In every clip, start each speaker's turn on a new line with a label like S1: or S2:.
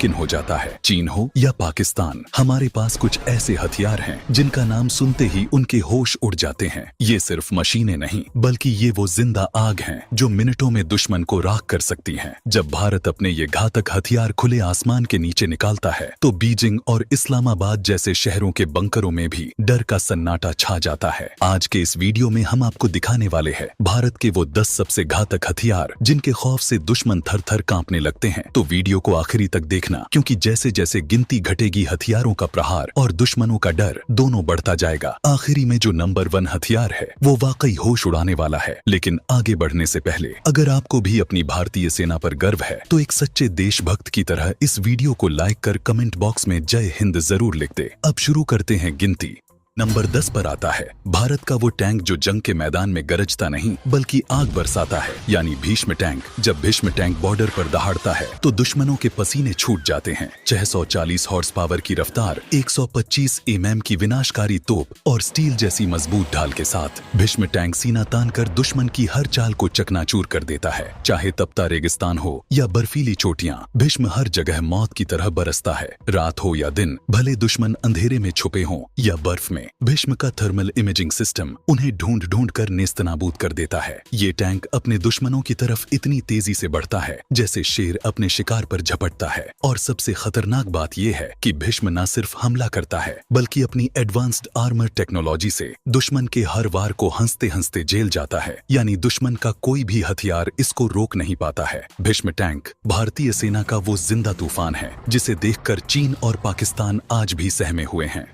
S1: मुमकिन हो जाता है। चीन हो या पाकिस्तान, हमारे पास कुछ ऐसे हथियार हैं जिनका नाम सुनते ही उनके होश उड़ जाते हैं। ये सिर्फ मशीनें नहीं, बल्कि ये वो जिंदा आग हैं जो मिनटों में दुश्मन को राख कर सकती हैं। जब भारत अपने ये घातक हथियार खुले आसमान के नीचे निकालता है तो बीजिंग और इस्लामाबाद जैसे शहरों के बंकरों में भी डर का सन्नाटा छा जाता है। आज के इस वीडियो में हम आपको दिखाने वाले हैं भारत के वो 10 सबसे घातक हथियार जिनके खौफ से दुश्मन थर थर कांपने लगते हैं। तो वीडियो को आखिरी तक देखना, क्योंकि जैसे जैसे गिनती घटेगी हथियारों का प्रहार और दुश्मनों का डर दोनों बढ़ता जाएगा। आखिरी में जो नंबर 1 हथियार है वो वाकई होश उड़ाने वाला है। लेकिन आगे बढ़ने से पहले अगर आपको भी अपनी भारतीय सेना पर गर्व है तो एक सच्चे देशभक्त की तरह इस वीडियो को लाइक कर कमेंट बॉक्स में जय हिंद जरूर लिख दे। अब शुरू करते हैं गिनती। नंबर 10 पर आता है भारत का वो टैंक जो जंग के मैदान में गरजता नहीं बल्कि आग बरसाता है, यानी भीष्म टैंक। जब भीष्म टैंक बॉर्डर पर दहाड़ता है तो दुश्मनों के पसीने छूट जाते हैं। 640 हॉर्स पावर की रफ्तार, 125 mm की विनाशकारी तोप और स्टील जैसी मजबूत ढाल के साथ भीष्म टैंक सीना तानकर दुश्मन की हर चाल को चकनाचूर कर देता है। चाहे तपता रेगिस्तान हो या बर्फीली चोटियां, भीष्म हर जगह मौत की तरह बरसता है। रात हो या दिन, भले दुश्मन अंधेरे में छुपे हों या बर्फ में, भीष्म का थर्मल इमेजिंग सिस्टम उन्हें ढूंढ ढूंढ कर नेस्तनाबूद कर देता है। ये टैंक अपने दुश्मनों की तरफ इतनी तेजी से बढ़ता है जैसे शेर अपने शिकार पर झपटता है। और सबसे खतरनाक बात यह है कि भीष्म न सिर्फ हमला करता है बल्कि अपनी एडवांस्ड आर्मर टेक्नोलॉजी से दुश्मन के हर वार को हंसते हंसते झेल जाता है, यानी दुश्मन का कोई भी हथियार इसको रोक नहीं पाता है। भीष्म टैंक भारतीय सेना का वो जिंदा तूफान है जिसे देखकर चीन और पाकिस्तान आज भी सहमे हुए हैं।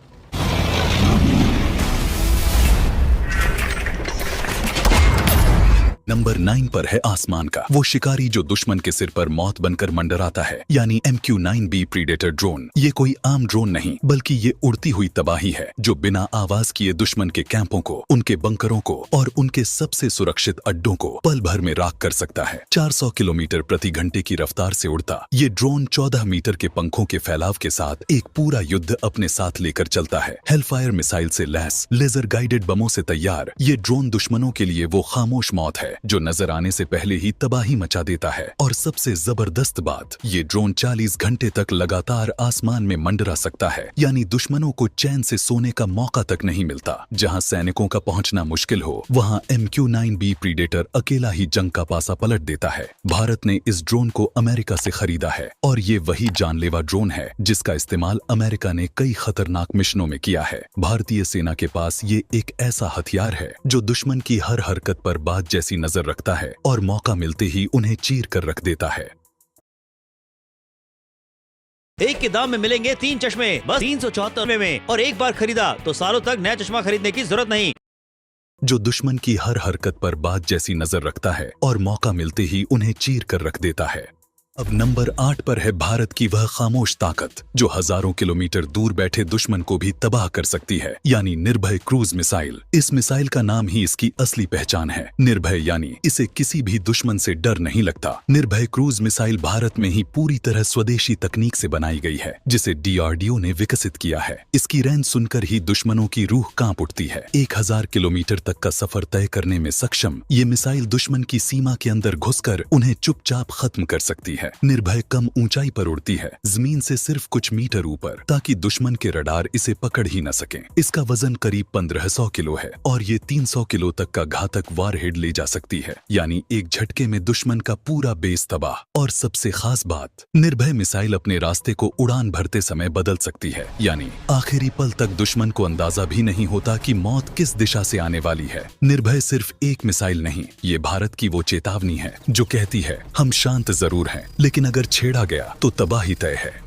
S1: नंबर 9 पर है आसमान का वो शिकारी जो दुश्मन के सिर पर मौत बनकर मंडराता है, यानी MQ-9B प्रीडेटर ड्रोन। ये कोई आम ड्रोन नहीं बल्कि ये उड़ती हुई तबाही है जो बिना आवाज किए दुश्मन के कैंपों को, उनके बंकरों को और उनके सबसे सुरक्षित अड्डों को पल भर में राख कर सकता है। 400 किलोमीटर प्रति घंटे की रफ्तार से उड़ता ये ड्रोन 14 मीटर के पंखों के फैलाव के साथ एक पूरा युद्ध अपने साथ लेकर चलता है। हेलफायर मिसाइल से लैस, लेजर गाइडेड बमों से तैयार ये ड्रोन दुश्मनों के लिए वो खामोश मौत है जो नजर आने से पहले ही तबाही मचा देता है। और सबसे जबरदस्त बात, ये ड्रोन 40 घंटे तक लगातार आसमान में मंडरा सकता है, यानी दुश्मनों को चैन से सोने का मौका तक नहीं मिलता। जहां सैनिकों का पहुंचना मुश्किल हो वहां MQ-9B प्रीडेटर अकेला ही जंग का पासा पलट देता है। भारत ने इस ड्रोन को अमेरिका से खरीदा है और ये वही जानलेवा ड्रोन है जिसका इस्तेमाल अमेरिका ने कई खतरनाक मिशनों में किया है। भारतीय सेना के पास ये एक ऐसा हथियार है जो दुश्मन की हर हरकत पर बाज जैसी नजर रखता है और मौका मिलते ही उन्हें चीर कर रख देता है।
S2: एक के दाम में मिलेंगे 3 चश्मे बस 374 में, और एक बार खरीदा तो सालों तक नया चश्मा खरीदने की जरूरत नहीं।
S1: जो दुश्मन की हर हरकत पर बाज जैसी नजर रखता है और मौका मिलते ही उन्हें चीर कर रख देता है। अब नंबर 8 पर है भारत की वह खामोश ताकत जो हजारों किलोमीटर दूर बैठे दुश्मन को भी तबाह कर सकती है, यानी निर्भय क्रूज मिसाइल। इस मिसाइल का नाम ही इसकी असली पहचान है। निर्भय यानी इसे किसी भी दुश्मन से डर नहीं लगता। निर्भय क्रूज मिसाइल भारत में ही पूरी तरह स्वदेशी तकनीक से बनाई गई है जिसे DRDO ने विकसित किया है। इसकी रेंज सुनकर ही दुश्मनों की रूह कांप उठती है। 1000 किलोमीटर तक का सफर तय करने में सक्षम ये मिसाइल दुश्मन की सीमा के अंदर घुसकर उन्हें चुपचाप खत्म कर सकती है। निर्भय कम ऊंचाई पर उड़ती है, जमीन से सिर्फ कुछ मीटर ऊपर, ताकि दुश्मन के रडार इसे पकड़ ही न सकें। इसका वजन करीब 1500 किलो है और ये 300 किलो तक का घातक वारहेड ले जा सकती है, यानी एक झटके में दुश्मन का पूरा बेस तबाह। और सबसे खास बात, निर्भय मिसाइल अपने रास्ते को उड़ान भरते समय बदल सकती है, यानी आखिरी पल तक दुश्मन को अंदाजा भी नहीं होता कि मौत किस दिशा से आने वाली है। निर्भय सिर्फ एक मिसाइल नहीं, ये भारत की वो चेतावनी है जो कहती है हम शांत जरूर हैं लेकिन अगर छेड़ा गया तो तबाही तय है।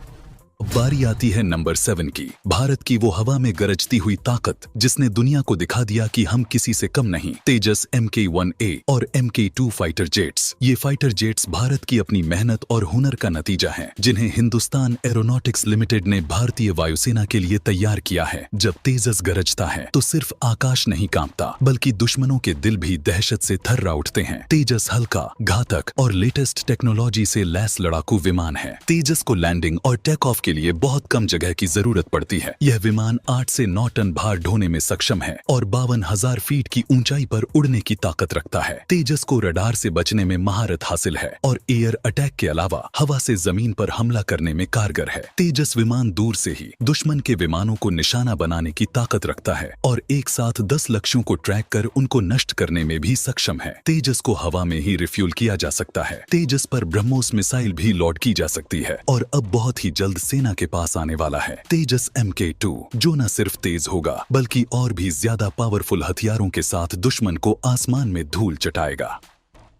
S1: बारी आती है नंबर 7 की, भारत की वो हवा में गरजती हुई ताकत जिसने दुनिया को दिखा दिया कि हम किसी से कम नहीं। तेजस MK-1A और MK-2 फाइटर जेट्स। ये फाइटर जेट्स भारत की अपनी मेहनत और हुनर का नतीजा हैं, जिन्हें हिंदुस्तान एरोनॉटिक्स लिमिटेड ने भारतीय वायुसेना के लिए तैयार किया है। जब तेजस गरजता है तो सिर्फ आकाश नहीं कांपता बल्कि दुश्मनों के दिल भी दहशत से थर्रा उठते हैं। तेजस हल्का, घातक और लेटेस्ट टेक्नोलॉजी से लैस लड़ाकू विमान है। तेजस को लैंडिंग और टेक ऑफ के लिए बहुत कम जगह की जरूरत पड़ती है। यह विमान 8 से 9 टन भार ढोने में सक्षम है और 52,000 फीट की ऊंचाई पर उड़ने की ताकत रखता है। तेजस को रडार से बचने में महारत हासिल है और एयर अटैक के अलावा हवा से जमीन पर हमला करने में कारगर है। तेजस विमान दूर से ही दुश्मन के विमानों को निशाना बनाने की ताकत रखता है और एक साथ 10 लक्ष्यों को ट्रैक कर उनको नष्ट करने में भी सक्षम है। तेजस को हवा में ही रिफ्यूल किया जा सकता है। तेजस पर ब्रह्मोस मिसाइल भी लॉन्च की जा सकती है और अब बहुत ही जल्द सेना के पास आने वाला है तेजस MK2, जो न सिर्फ तेज होगा बल्कि और भी ज्यादा पावरफुल हथियारों के साथ दुश्मन को आसमान में धूल चटाएगा।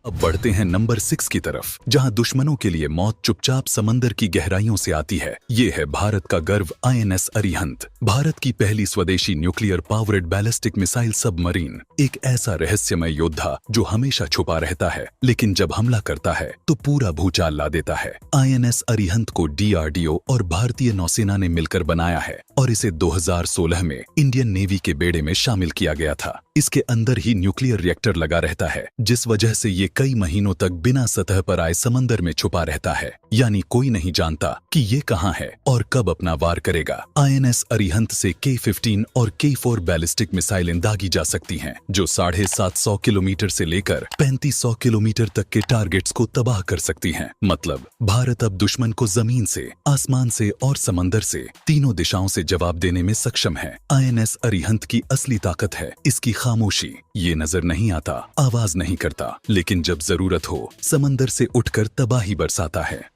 S1: अब बढ़ते हैं नंबर 6 की तरफ, जहां दुश्मनों के लिए मौत चुपचाप समंदर की गहराइयों से आती है। ये है भारत का गर्व INS अरिहंत, भारत की पहली स्वदेशी nuclear powered ballistic missile submarine. एक ऐसा रहस्यमय योद्धा जो हमेशा छुपा रहता है, लेकिन जब हमला करता है तो पूरा भूचाल ला देता है। INS अरिहंत को DRDO और भारतीय नौसेना ने मिलकर बनाया है और इसे 2016 में इंडियन नेवी के बेड़े में शामिल किया गया था। इसके अंदर ही न्यूक्लियर रिएक्टर लगा रहता है, जिस वजह से ये कई महीनों तक बिना सतह पर आए समंदर में छुपा रहता है, यानी कोई नहीं जानता कि ये कहां है और कब अपना वार करेगा। INS अरिहंत से K-15 और K-4 बैलिस्टिक मिसाइलें दागी जा सकती हैं, जो 750 किलोमीटर से लेकर 3500 किलोमीटर तक के टारगेट्स को तबाह कर सकती हैं। मतलब भारत अब दुश्मन को जमीन से, आसमान से और समंदर से तीनों दिशाओं से जवाब देने में सक्षम है। INS अरिहंत की असली ताकत है इसकी खामोशी। ये नजर नहीं आता, आवाज नहीं करता, लेकिन जब जरूरत हो समंदर से उठकर तबाही बरसाता है।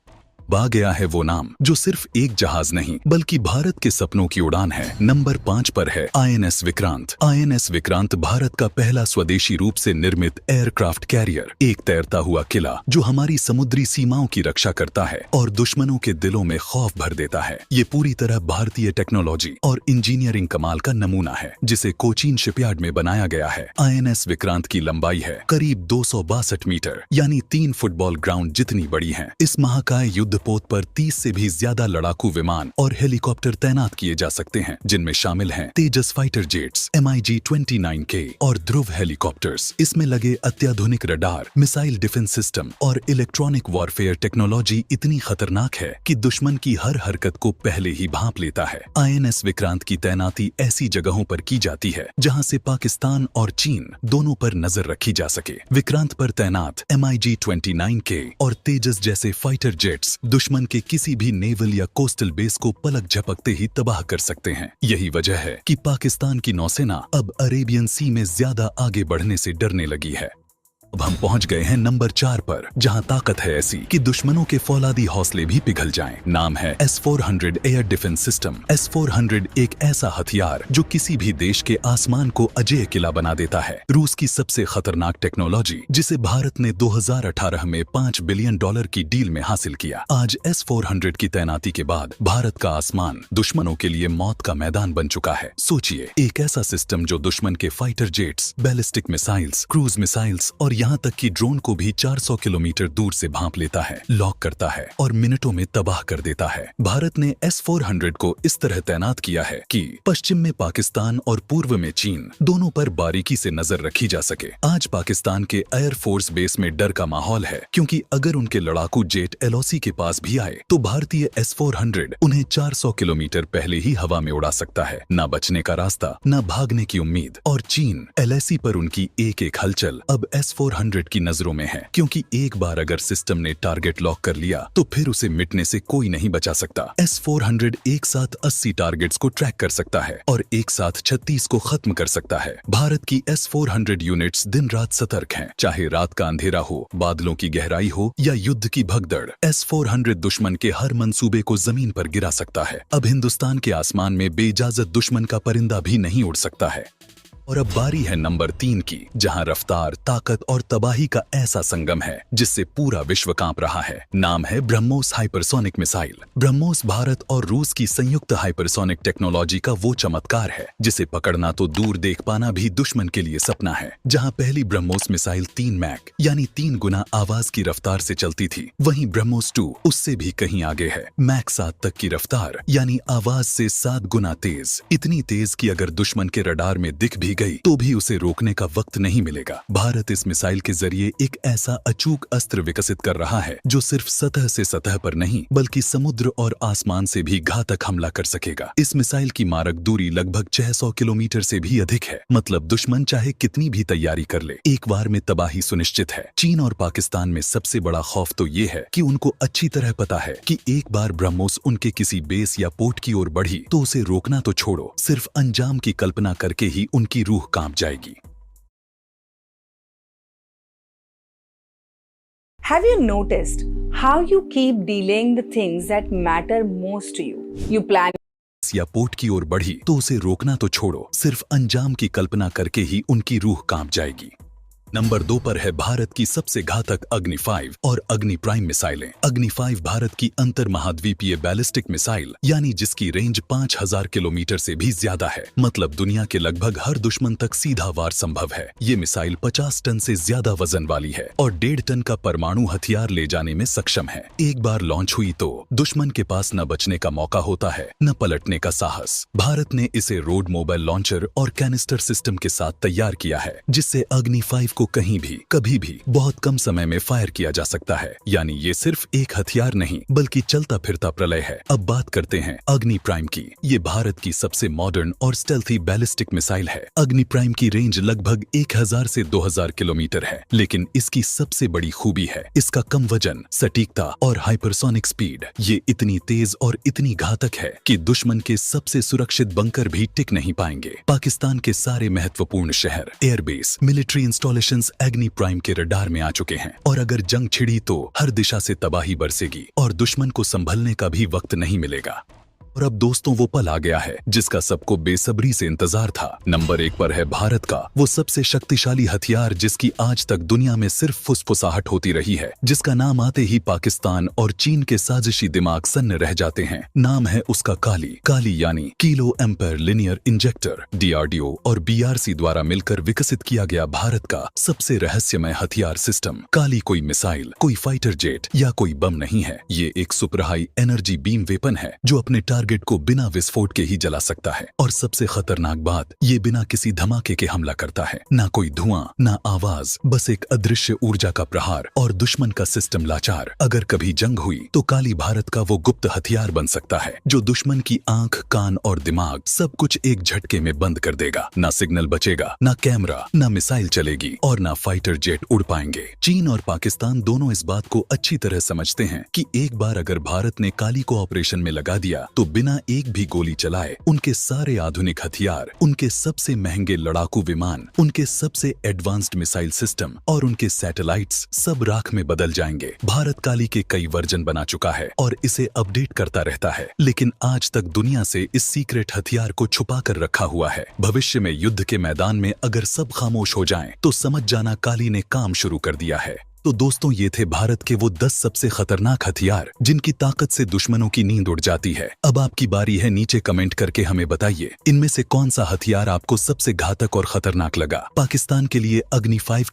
S1: आ गया है वो नाम जो सिर्फ एक जहाज नहीं बल्कि भारत के सपनों की उड़ान है। नंबर 5 पर है INS विक्रांत। INS विक्रांत भारत का पहला स्वदेशी रूप से निर्मित एयरक्राफ्ट कैरियर, एक तैरता हुआ किला जो हमारी समुद्री सीमाओं की रक्षा करता है और दुश्मनों के दिलों में खौफ भर देता है। ये पूरी तरह भारतीय टेक्नोलॉजी और इंजीनियरिंग कमाल का नमूना है, जिसे कोचीन शिपयार्ड में बनाया गया है। INS विक्रांत की लंबाई है करीब 262 मीटर, यानी 3 फुटबॉल ग्राउंड जितनी बड़ी है। इस महाकाय युद्ध पोत पर 30 से भी ज्यादा लड़ाकू विमान और हेलीकॉप्टर तैनात किए जा सकते हैं, जिनमें शामिल हैं तेजस फाइटर जेट्स, MiG-29K और ध्रुव हेलीकॉप्टर्स। इसमें लगे अत्याधुनिक रडार, मिसाइल डिफेंस सिस्टम और इलेक्ट्रॉनिक वॉरफेयर टेक्नोलॉजी इतनी खतरनाक है कि दुश्मन की हर हरकत को पहले ही भांप लेता है। INS विक्रांत की तैनाती ऐसी जगहों पर की जाती है जहां से पाकिस्तान और चीन दोनों पर नजर रखी जा सके। विक्रांत पर तैनात MiG-29K और तेजस जैसे फाइटर जेट्स दुश्मन के किसी भी नेवल या कोस्टल बेस को पलक झपकते ही तबाह कर सकते हैं। यही वजह है कि पाकिस्तान की नौसेना अब अरेबियन सी में ज्यादा आगे बढ़ने से डरने लगी है। अब हम पहुंच गए हैं नंबर 4 पर, जहां ताकत है ऐसी कि दुश्मनों के फौलादी हौसले भी पिघल जाएं। नाम है S-400 air defence system. S-400 एक ऐसा हथियार जो किसी भी देश के आसमान को अजेय किला बना देता है। रूस की सबसे खतरनाक टेक्नोलॉजी, जिसे भारत ने 2018 में $5 बिलियन की डील में हासिल किया। आज S-400 की तैनाती के बाद भारत का आसमान दुश्मनों के लिए मौत का मैदान बन चुका है। सोचिए, एक ऐसा सिस्टम जो दुश्मन के fighter jets, ballistic missiles, cruise missiles और यहाँ तक कि ड्रोन को भी 400 किलोमीटर दूर से भांप लेता है, लॉक करता है और मिनटों में तबाह कर देता है। भारत ने S-400 को इस तरह तैनात किया है कि पश्चिम में पाकिस्तान और पूर्व में चीन दोनों पर बारीकी से नजर रखी जा सके। आज पाकिस्तान के एयरफोर्स बेस में डर का माहौल है, क्योंकि अगर उनके लड़ाकू जेट LOC के पास भी आए तो भारतीय S-400 उन्हें 400 किलोमीटर पहले ही हवा में उड़ा सकता है। न बचने का रास्ता, न भागने की उम्मीद। और चीन LAC पर उनकी एक हलचल अब S-400 की नजरों में है, क्योंकि एक बार अगर सिस्टम ने टारगेट लॉक कर लिया तो फिर उसे मिटने से कोई नहीं बचा सकता। S-400 एक साथ 80 टारगेट्स को ट्रैक कर सकता है और एक साथ 36 को खत्म कर सकता है। भारत की S-400 यूनिट्स दिन रात सतर्क हैं, चाहे रात का अंधेरा हो, बादलों की गहराई हो या युद्ध की भगदड़। S-400 दुश्मन के हर मंसूबे को जमीन पर गिरा सकता है। अब हिंदुस्तान के आसमान में बेइजाजत दुश्मन का परिंदा भी नहीं उड़ सकता है। और अब बारी है नंबर 3 की, जहां रफ्तार, ताकत और तबाही का ऐसा संगम है जिससे पूरा विश्व कांप रहा है। नाम है ब्रह्मोस हाइपरसोनिक मिसाइल। ब्रह्मोस भारत और रूस की संयुक्त हाइपरसोनिक टेक्नोलॉजी का वो चमत्कार है जिसे पकड़ना तो दूर, देख पाना भी दुश्मन के लिए सपना है। जहां पहली ब्रह्मोस मिसाइल 3 मैक यानी 3 गुना आवाज की रफ्तार से चलती थी, वहीं ब्रह्मोस 2 उससे भी कहीं आगे है। मैक 7 तक की रफ्तार यानी आवाज से 7 गुना तेज, इतनी तेज कि अगर दुश्मन के रडार में दिख भी भी गई तो भी उसे रोकने का वक्त नहीं मिलेगा। भारत इस मिसाइल के जरिए एक ऐसा अचूक अस्त्र विकसित कर रहा है जो सिर्फ सतह से सतह पर नहीं बल्कि समुद्र और आसमान से भी घातक हमला कर सकेगा। इस मिसाइल की मारक दूरी लगभग 600 किलोमीटर से भी अधिक है। मतलब दुश्मन चाहे कितनी भी तैयारी कर ले, एक बार में तबाही सुनिश्चित है। चीन और पाकिस्तान में सबसे बड़ा खौफ तो ये है कि उनको अच्छी तरह पता है कि एक बार ब्रह्मोस उनके किसी बेस या पोर्ट की ओर बढ़ी तो उसे रोकना तो छोड़ो, सिर्फ अंजाम की कल्पना करके ही उनकी रूह कांप जाएगी।
S3: Have you noticed how you keep delaying the things that matter most to you? You plan
S1: या पोर्ट की ओर बढ़ी तो उसे रोकना तो छोड़ो, सिर्फ अंजाम की कल्पना करके ही उनकी रूह कांप जाएगी। नंबर 2 पर है भारत की सबसे घातक अग्नि 5 और अग्नि प्राइम मिसाइलें। अग्नि 5 भारत की अंतर महाद्वीपीय बैलिस्टिक मिसाइल यानी जिसकी रेंज 5000 किलोमीटर से भी ज्यादा है। मतलब दुनिया के लगभग हर दुश्मन तक सीधा वार संभव है। ये मिसाइल 50 टन से ज्यादा वजन वाली है और 1.5 टन का परमाणु हथियार ले जाने में सक्षम है। एक बार लॉन्च हुई तो दुश्मन के पास न बचने का मौका होता है न पलटने का साहस। भारत ने इसे रोड मोबाइल लॉन्चर और कैनिस्टर सिस्टम के साथ तैयार किया है, जिससे अग्नि 5 को कहीं भी कभी भी बहुत कम समय में फायर किया जा सकता है। यानी ये सिर्फ एक हथियार नहीं बल्कि चलता फिरता प्रलय है। अब बात करते हैं अग्नि प्राइम की। ये भारत की सबसे मॉडर्न और स्टेल्थी बैलिस्टिक मिसाइल है। अग्नि प्राइम की रेंज लगभग 1000 से 2000 किलोमीटर है, लेकिन इसकी सबसे बड़ी खूबी है इसका कम वजन, सटीकता और हाइपरसोनिक स्पीड। ये इतनी तेज और इतनी घातक है कि दुश्मन के सबसे सुरक्षित बंकर भी टिक नहीं पाएंगे। पाकिस्तान के सारे महत्वपूर्ण शहर, एयरबेस, मिलिट्री इंस्टॉलेशन अग्नि प्राइम के रडार में आ चुके हैं और अगर जंग छिड़ी तो हर दिशा से तबाही बरसेगी और दुश्मन को संभलने का भी वक्त नहीं मिलेगा। और अब दोस्तों वो पल आ गया है जिसका सबको बेसब्री से इंतजार था। नंबर 1 पर है भारत का वो सबसे शक्तिशाली हथियार जिसकी आज तक दुनिया में सिर्फ फुसफुसाहट होती रही है, जिसका नाम आते ही पाकिस्तान और चीन के साजिशी दिमाग सन्न रह जाते हैं। नाम है उसका काली। काली यानी kilo ampere linear injector. DRDO और BRC द्वारा मिलकर विकसित किया गया भारत का सबसे रहस्यमय हथियार सिस्टम। काली कोई मिसाइल, कोई फाइटर जेट या कोई बम नहीं है। ये एक super high energy beam weapon है जो अपने टारगेट को बिना विस्फोट के ही जला सकता है। और सबसे खतरनाक बात, ये बिना किसी धमाके के हमला करता है। ना कोई धुआं, ना आवाज, बस एक अदृश्य ऊर्जा का प्रहार और दुश्मन का सिस्टम लाचार। अगर कभी जंग हुई तो काली भारत का वो गुप्त हथियार बन सकता है जो दुश्मन की आंख, कान और दिमाग सब कुछ एक झटके में बंद कर देगा। ना सिग्नल बचेगा, ना कैमरा, ना मिसाइल चलेगी और ना फाइटर जेट उड़ पाएंगे। चीन और पाकिस्तान दोनों इस बात को अच्छी तरह समझते हैं कि एक बार अगर भारत ने काली को ऑपरेशन में लगा दिया तो बिना एक भी गोली चलाए उनके सारे आधुनिक हथियार, उनके सबसे महंगे लड़ाकू विमान, उनके सबसे एडवांस्ड मिसाइल सिस्टम और उनके सैटेलाइट्स सब राख में बदल जाएंगे। भारत काली के कई वर्जन बना चुका है और इसे अपडेट करता रहता है, लेकिन आज तक दुनिया से इस सीक्रेट हथियार को छुपा कर रखा हुआ है। भविष्य में युद्ध के मैदान में अगर सब खामोश हो जाएं, तो समझ जाना काली ने काम शुरू कर दिया है। तो दोस्तों ये थे भारत के वो 10 सबसे खतरनाक हथियार जिनकी ताकत से दुश्मनों की नींद उड़ जाती है। अब आपकी बारी है, नीचे कमेंट करके हमें बताइए इनमें से कौन सा हथियार आपको सबसे घातक और खतरनाक लगा। पाकिस्तान के लिए अग्नि 5